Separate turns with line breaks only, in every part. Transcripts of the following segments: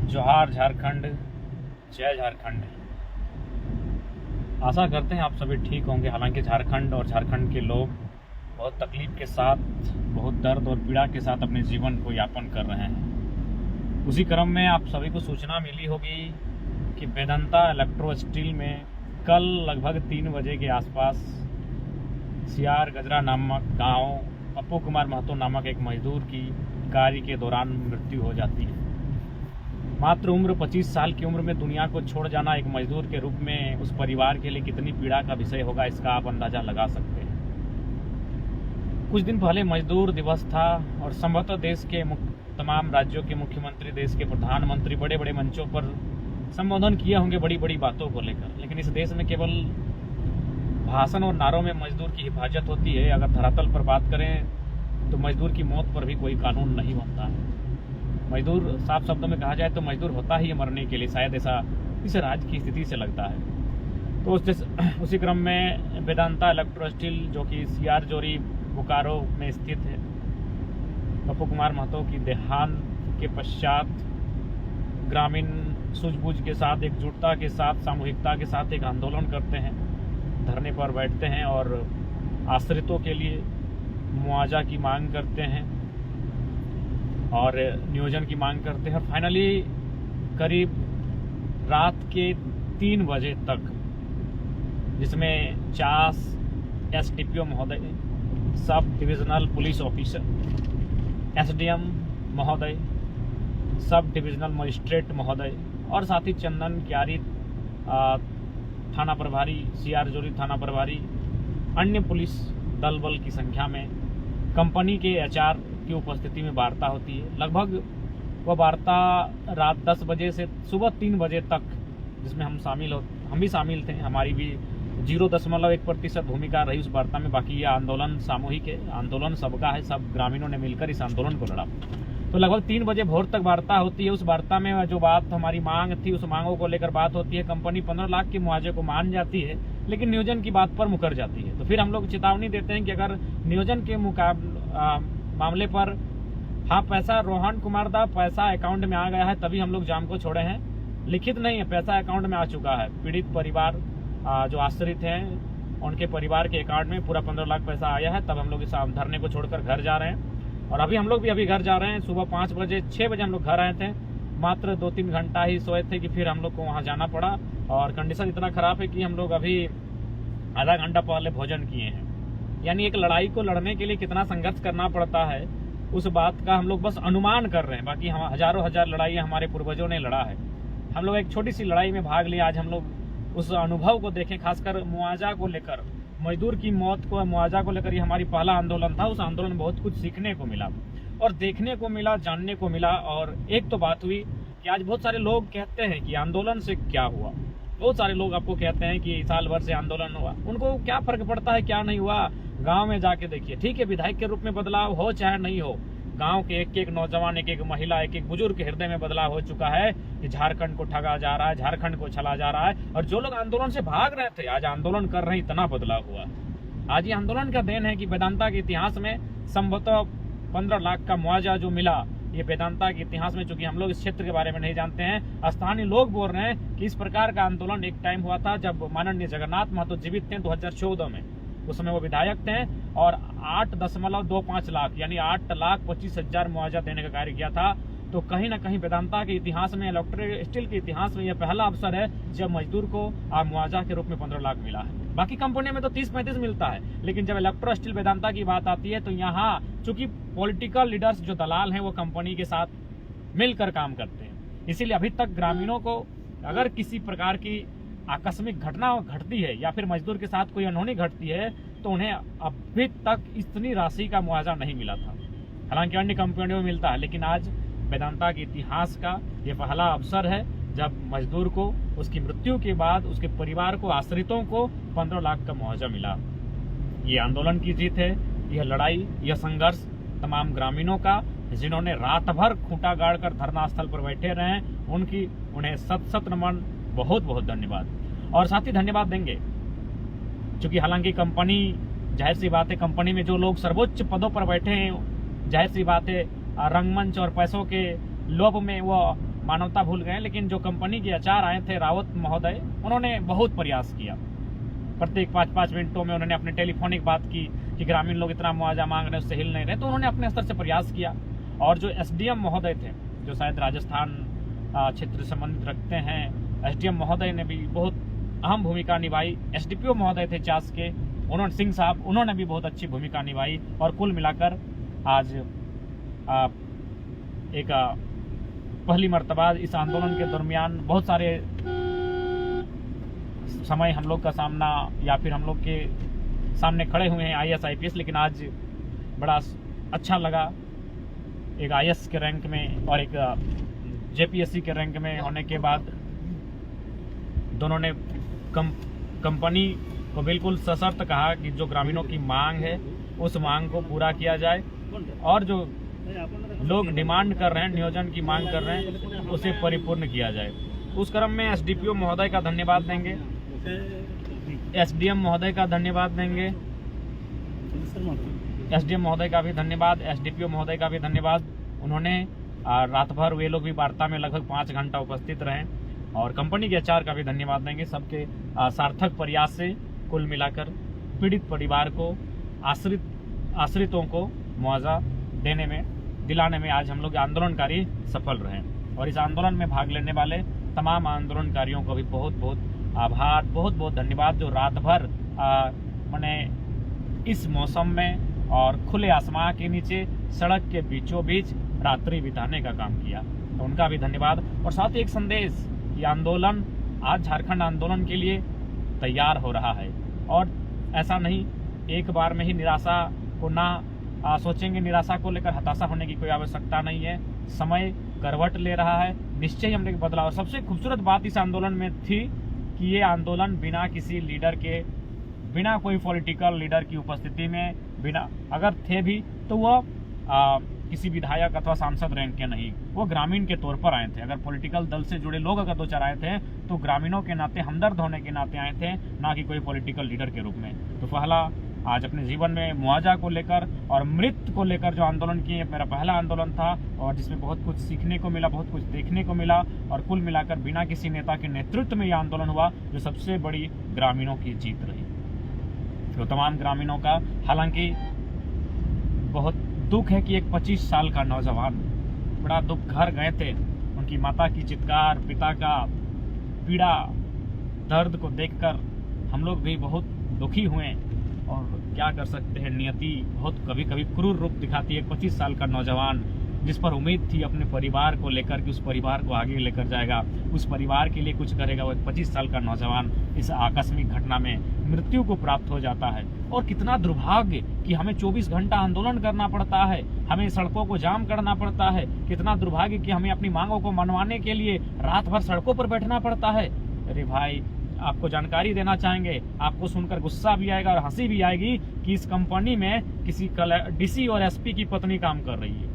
जोहार झारखंड, जय झारखंड। आशा करते हैं आप सभी ठीक होंगे। हालांकि झारखंड और झारखंड के लोग बहुत तकलीफ के साथ, बहुत दर्द और पीड़ा के साथ अपने जीवन को यापन कर रहे हैं। उसी क्रम में आप सभी को सूचना मिली होगी कि वेदांता इलेक्ट्रो स्टील में कल लगभग 3 बजे के आसपास सियार गजरा नामक गांव पप्पू कुमार महतो नामक एक मजदूर की कार्य के दौरान मृत्यु हो जाती है। मात्र उम्र 25 साल की उम्र में दुनिया को छोड़ जाना एक मजदूर के रूप में उस परिवार के लिए कितनी पीड़ा का विषय होगा, इसका आप अंदाजा लगा सकते हैं। कुछ दिन पहले मजदूर दिवस था और संभवतः देश के तमाम राज्यों के मुख्यमंत्री, देश के प्रधानमंत्री बड़े बड़े मंचों पर संबोधन किए होंगे बड़ी बड़ी बातों को लेकर। लेकिन इस देश में केवल भाषण और नारों में मजदूर की हिफाजत होती है। अगर धरातल पर बात करें तो मजदूर की मौत पर भी कोई कानून नहीं बनता है। मजदूर, साफ शब्दों में कहा जाए तो मजदूर होता ही है मरने के लिए, शायद ऐसा इस राज्य की स्थिति से लगता है। तो उसी क्रम में वेदांता इलेक्ट्रो स्टील, जो कि सियार जोरी बोकारो में स्थित है, पप्पू कुमार महतो की देहांत के पश्चात ग्रामीण सूझबूझ के साथ, एकजुटता के साथ, सामूहिकता के साथ एक आंदोलन करते हैं, धरने पर बैठते हैं और आश्रितों के लिए मुआवजा की मांग करते हैं और नियोजन की मांग करते हैं। और फाइनली करीब रात के 3 बजे तक, जिसमें 50 एसडीपीओ महोदय, sub divisional police officer, SDM महोदय, सब डिविजनल मजिस्ट्रेट महोदय और साथ ही चंदन क्यारी थाना प्रभारी, सियार जोरी थाना प्रभारी, अन्य पुलिस दल बल की संख्या में कंपनी के एचआर की उपस्थिति में वार्ता होती है। लगभग वह वार्ता रात 10 बजे से सुबह 3 बजे तक, जिसमें हम भी शामिल थे। हमारी भी 0.1% भूमिका रही उस वार्ता में। बाकी यह आंदोलन सामूहिक है, आंदोलन सबका है, सब ग्रामीणों ने मिलकर इस आंदोलन को लड़ा। तो लगभग 3 बजे भोर तक वार्ता होती है। उस वार्ता में जो बात हमारी मांग थी, उस मांगों को लेकर बात होती है। कंपनी 15 लाख के मुआवजे को मान जाती है, लेकिन नियोजन की बात पर मुकर जाती है। तो फिर हम लोग चेतावनी देते हैं कि अगर नियोजन के मामले पर पैसा, रोहन कुमार दा, पैसा अकाउंट में आ गया है तभी हम लोग जाम को छोड़े हैं। लिखित नहीं है, पैसा अकाउंट में आ चुका है। पीड़ित परिवार जो आश्रित हैं, उनके परिवार के अकाउंट में पूरा 15 लाख पैसा आया है। तब हम लोग इस धरने को छोड़कर घर जा रहे हैं। और अभी हम लोग भी घर जा रहे हैं। सुबह 5 बजे 6 बजे हम लोग घर आए थे। मात्र 2-3 घंटा ही सोए थे कि फिर हम लोग को वहाँ जाना पड़ा। और कंडीशन इतना ख़राब है कि हम लोग अभी आधा घंटा पहले भोजन किए हैं। यानी एक लड़ाई को लड़ने के लिए कितना संघर्ष करना पड़ता है, उस बात का हम लोग बस अनुमान कर रहे हैं। बाकी हम हजार लड़ाइयाँ हमारे पूर्वजों ने लड़ा है। हम लोग एक छोटी सी लड़ाई में भाग लिया। आज हम लोग उस अनुभव को देखें, खासकर मुआवजा को लेकर, मजदूर की मौत को, मुआवजा को लेकर। ये हमारी पहला आंदोलन था। उस आंदोलन में बहुत कुछ सीखने को मिला और देखने को मिला, जानने को मिला। और एक तो बात हुई कि आज बहुत सारे लोग कहते हैं कि आंदोलन से क्या हुआ। बहुत सारे लोग आपको कहते हैं कि साल भर से आंदोलन हुआ, उनको क्या फर्क पड़ता है, क्या नहीं हुआ। गांव में जाके देखिए। ठीक है, विधायक के रूप में बदलाव हो चाहे नहीं हो, गांव के एक एक नौजवान, एक एक महिला, एक एक बुजुर्ग के हृदय में बदलाव हो चुका है कि झारखंड को ठगा जा रहा है, झारखंड को छला जा रहा है। और जो लोग आंदोलन से भाग रहे थे आज आंदोलन कर रहे हैं, इतना बदलाव हुआ। आज ये आंदोलन का देन है कि वेदांता के इतिहास में संभवतः 15 लाख का मुआवजा जो मिला, ये वेदांता के इतिहास में, चूंकि हम लोग इस क्षेत्र के बारे में नहीं जानते हैं, स्थानीय लोग बोल रहे हैं कि इस प्रकार का आंदोलन एक टाइम हुआ था जब माननीय जगन्नाथ महतो जीवित थे 2014 में। उस समय वो विधायक थे और 8.25 लाख यानी 8,25,000 मुआवजा देने का कार्य किया था। तो कहीं ना कहीं वेदांता के इतिहास में, इलेक्ट्रो स्टील के इतिहास में यह पहला अवसर है जब मजदूर को मुआवजा के रूप में 15 लाख मिला है। बाकी कंपनी में तो 30-35 मिलता है, लेकिन जब इलेक्ट्रो स्टील वेदांता की बात आती है तो यहाँ चूंकि पॉलिटिकल लीडर्स जो दलाल हैं वो कंपनी के साथ मिलकर काम करते हैं। इसीलिए अभी तक ग्रामीणों को अगर किसी प्रकार की आकस्मिक घटना घटती है या फिर मजदूर के साथ कोई अनहोनी घटती है तो उन्हें अभी तक इतनी राशि का मुआवजा नहीं मिला था। हालांकि अन्य कंपनियों में मिलता है, लेकिन आज वेदांता के इतिहास का ये पहला अवसर है जब मजदूर को उसकी मृत्यु के बाद उसके परिवार को, आश्रितों को 15 लाख का मुआवजा मिला। ये आंदोलन की जीत है, यह लड़ाई, यह संघर्ष तमाम ग्रामीणों का, जिन्होंने रात भर खूंटा गाड़ कर धरना स्थल पर बैठे रहे, उन्हें सत नमन, बहुत बहुत धन्यवाद। और साथ ही धन्यवाद देंगे क्योंकि हालांकि कंपनी, जाहिर सी बात है, कंपनी में जो लोग सर्वोच्च पदों पर बैठे हैं, जाहिर सी बात है रंगमंच और पैसों के लोभ में वो मानवता भूल गए, लेकिन जो कंपनी के एचआर आए थे रावत महोदय, उन्होंने बहुत प्रयास किया। प्रत्येक 5-5 मिनटों में उन्होंने अपने टेलीफोनिक बात की कि ग्रामीण लोग इतना मुआवजा मांग रहे हैं, उससे हिल नहीं रहे, तो उन्होंने अपने स्तर से प्रयास किया। और जो एसडीएम महोदय थे, जो शायद राजस्थान क्षेत्र से संबंधित रखते हैं, एसडीएम महोदय ने भी बहुत अहम भूमिका निभाई। एसडीपीओ महोदय थे चास के, उन्होंने सिंह साहब, उन्होंने भी बहुत अच्छी भूमिका निभाई। और कुल मिलाकर आज एक पहली मर्तबा इस आंदोलन के दरमियान बहुत सारे समय हम लोग का सामना या फिर हम लोग के सामने खड़े हुए हैं आईएएस आईपीएस, लेकिन आज बड़ा अच्छा लगा एक आईएएस के रैंक में और एक जेपीएससी के रैंक में होने के बाद दोनों ने कंपनी को बिल्कुल सशर्त कहा कि जो ग्रामीणों की मांग है उस मांग को पूरा किया जाए, और जो लोग डिमांड कर रहे हैं, नियोजन की मांग कर रहे हैं, उसे परिपूर्ण किया जाए। उस क्रम में एसडीपीओ महोदय का धन्यवाद देंगे, एसडीएम महोदय का धन्यवाद देंगे, एसडीएम महोदय का भी धन्यवाद, एसडीपीओ महोदय का भी धन्यवाद। उन्होंने रात भर वे लोग भी वार्ता में लगभग 5 घंटा उपस्थित रहे, और कंपनी के एचआर का भी धन्यवाद देंगे। सबके सार्थक प्रयास से कुल मिलाकर पीड़ित परिवार को, आश्रितों को मुआवजा देने में, दिलाने में आज हम लोग आंदोलनकारी सफल रहे। और इस आंदोलन में भाग लेने वाले तमाम आंदोलनकारियों को भी बहुत बहुत आभार, बहुत बहुत धन्यवाद, जो रात भर मैंने इस मौसम में और खुले आसमां के नीचे सड़क के बीचों बीच रात्रि बिताने का काम किया, तो उनका भी धन्यवाद। और साथ ही एक संदेश, ये आंदोलन आज झारखंड आंदोलन के लिए तैयार हो रहा है, और ऐसा नहीं एक बार में ही निराशा को ना सोचेंगे, निराशा को लेकर हताशा होने की कोई आवश्यकता नहीं है। समय करवट ले रहा है, निश्चय ही हमने बदलाव। सबसे खूबसूरत बात इस आंदोलन में थी कि ये आंदोलन बिना किसी लीडर के, बिना कोई पॉलिटिकल लीडर की उपस्थिति में, बिना, अगर थे भी तो वह किसी विधायक अथवा सांसद रैंक के नहीं, वो ग्रामीण के तौर पर आए थे। अगर पॉलिटिकल दल से जुड़े लोग अगर 2-4 आए थे तो ग्रामीणों के नाते, हमदर्द होने के नाते आए थे, ना कि कोई पॉलिटिकल लीडर के रूप में। तो पहला आज अपने जीवन में मुआवजा को लेकर और मृत्यु को लेकर जो आंदोलन किए, मेरा पहला आंदोलन था, और जिसमें बहुत कुछ सीखने को मिला, बहुत कुछ देखने को मिला, और कुल मिलाकर बिना किसी नेता के नेतृत्व में यह आंदोलन हुआ, जो सबसे बड़ी ग्रामीणों की जीत रही। तो तमाम ग्रामीणों का, हालांकि बहुत दुख है कि एक 25 साल का नौजवान, बड़ा दुख, घर गए थे, उनकी माता की चित्कार, पिता का पीड़ा, दर्द को देखकर हम लोग भी बहुत दुखी हुए। और क्या कर सकते हैं, नियति बहुत कभी कभी क्रूर रूप दिखाती है। 25 साल का नौजवान जिस पर उम्मीद थी अपने परिवार को लेकर कि उस परिवार को आगे लेकर जाएगा, उस परिवार के लिए कुछ करेगा, वो 25 साल का नौजवान इस आकस्मिक घटना में मृत्यु को प्राप्त हो जाता है। और कितना दुर्भाग्य कि हमें 24 घंटा आंदोलन करना पड़ता है, हमें सड़कों को जाम करना पड़ता है। कितना दुर्भाग्य कि हमें अपनी मांगों को मनवाने के लिए रात भर सड़कों पर बैठना पड़ता है। अरे भाई, आपको जानकारी देना चाहेंगे, आपको सुनकर गुस्सा भी आएगा और हंसी भी आएगी कि इस कंपनी में किसी डीसी और एसपी की पत्नी काम कर रही है।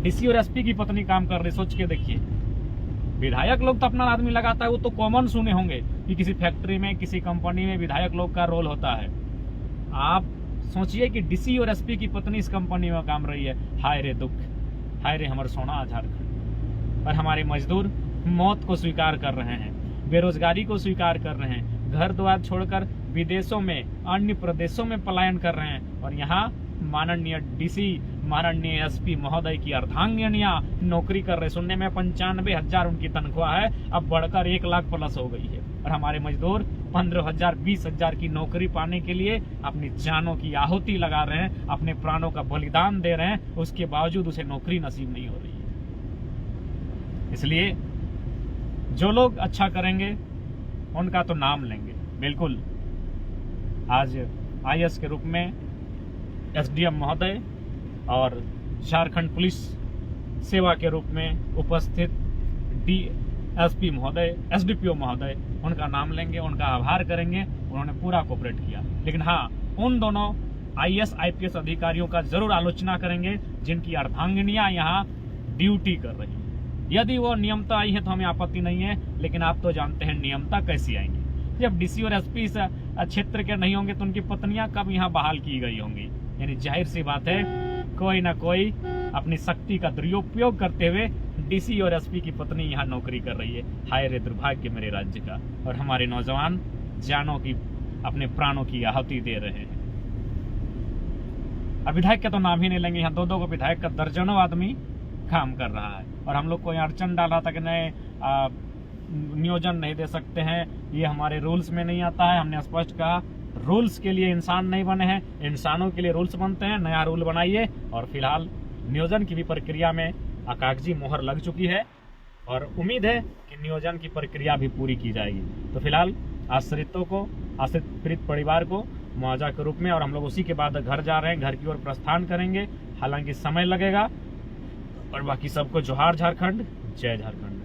डीसी और एसपी की पत्नी काम कर रही, सोच के देखिए। विधायक लोग तो अपना आदमी लगाता है, वो तो कॉमन सुने होंगे कि किसी फैक्ट्री में, किसी कंपनी में विधायक लोग का रोल होता है। आप सोचिए कि डीसी और एसपी की पत्नी इस कंपनी में काम रही है। हाय रे दुख, हाय रे हमारे सोना झारखंड। और हमारे मजदूर मौत को स्वीकार कर रहे हैं, बेरोजगारी को स्वीकार कर रहे हैं, घर द्वार छोड़कर विदेशों में, अन्य प्रदेशों में पलायन कर रहे हैं। और यहाँ माननीय डीसी, माननीय एसपी महोदय की अर्धांगिनियां नौकरी कर रहे। सुनने में 95,000 उनकी तनख्वाह है, अब बढ़कर 1 लाख प्लस हो गई है। और हमारे मजदूर 15,000, 20,000 की नौकरी पाने के लिए अपनी जानों की आहुति लगा रहे हैं, अपने प्राणों का बलिदान दे रहे हैं, उसके बावजूद उसे नौकरी नसीब नहीं हो रही है। इसलिए जो लोग अच्छा करेंगे उनका तो नाम लेंगे। बिल्कुल आज आईएएस के रूप में एसडीएम महोदय और झारखंड पुलिस सेवा के रूप में उपस्थित डीएसपी महोदय, एसडीपीओ महोदय, उनका नाम लेंगे, उनका आभार करेंगे। उन्होंने पूरा कोऑपरेट किया। लेकिन हाँ, उन दोनों आईएएस आईपीएस अधिकारियों का जरूर आलोचना करेंगे जिनकी अर्धांगिनियां यहाँ ड्यूटी कर रही है। यदि वो नियमता आई है तो हमें आपत्ति नहीं है, लेकिन आप तो जानते हैं नियमता कैसी आएंगी। जब डीसी और एसपी इस क्षेत्र के नहीं होंगे तो उनकी पत्नियां कब यहाँ बहाल की गई होंगी। यानी जाहिर सी बात है, कोई ना कोई अपनी शक्ति का दुरुपयोग करते हुए डीसी और एसपी की पत्नी यहाँ नौकरी कर रही है। हाय रे दुर्भाग्य मेरे राज्य का। और हमारे नौजवान जानों की, अपने प्राणों की आहुति दे रहे हैं। अब विधायक का तो नाम ही नहीं लेंगे, यहाँ दो विधायक का दर्जनों आदमी काम कर रहा है। और हम लोग को यहाँ अड़चन डाल रहा था कि नए नियोजन नहीं दे सकते हैं, ये हमारे रूल्स में नहीं आता है। हमने स्पष्ट कहा, रूल्स के लिए इंसान नहीं बने हैं, इंसानों के लिए रूल्स बनते हैं। नया रूल बनाइए। और फिलहाल नियोजन की भी प्रक्रिया में कागजी मोहर लग चुकी है और उम्मीद है कि नियोजन की प्रक्रिया भी पूरी की जाएगी। तो फिलहाल आश्रितों को, आश्रित पीड़ित परिवार को मुआवजा के रूप में, और हम लोग उसी के बाद घर जा रहे हैं, घर की ओर प्रस्थान करेंगे। हालांकि समय लगेगा। और बाकी सबको जोहार झारखंड, जय झारखंड।